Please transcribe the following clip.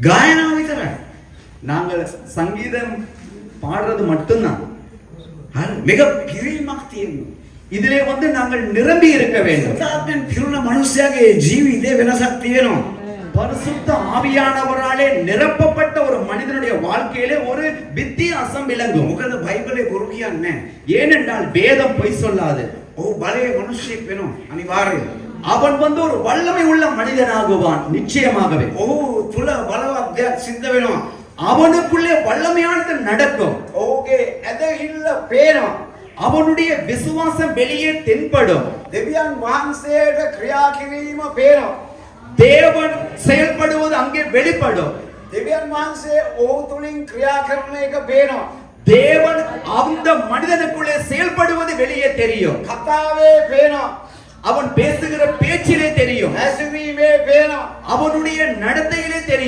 காயனம் விතරයි. நாங்கள் சங்கீதம் பாடுறது மட்டும்தான். மிக பிரியமாக தீரணும். இதிலே நாங்கள் நிரம்பி இருக்க வேண்டும். සාත්මෙන් පිරුණ මනුස්සයාගේ ජීවිතේ වෙනසක් තියෙනවා. பரிசுத்த ஆவியானவராலே நிரப்பப்பட்ட ஒரு மனிதனுடைய வாழ்க்கையிலே ஒரு வித்தியாசம் விளங்கும். මොකද බයිබලේ බොරු කියන්නේ ஏனென்றால் வேதம் பொய் சொல்லாது. ඔහු බලයේ මිනිස්සෙක් වෙනවා අනිවාර්යයෙන්. அவன் ஒரு வல்லமை உள்ள மனிதனாகுவான் நிச்சயமாகவே. ඔහු තුල බලවත් දෙයක් සිද්ධ වෙනවා. அவனுக்குள்ளே வல்லமையானது நடக்கும். ඔහුගේ ඇදහිල්ල පේනවා. அவனுடைய விசுவாசம் வெளியே தென்படும். දෙවියන් වහන්සේට ක්‍රියා කිරීම පේනවා. தேவன் செயல்படுவது அங்கே வெளிப்படும். දෙවියන් වහන්සේ ඔහු තුලින් ක්‍රියා කරන එක පේනවා. தேவன் அந்த மனிதனுக்குள்ளே செயல்படுவது வெளியே தெரியும். කතාවේ පේනවා. அவன் பேசுகிற பேச்சிலே தெரியும். ඇසවීමේ පේනවා. அவனுடைய நடத்தையிலே தெரியும்.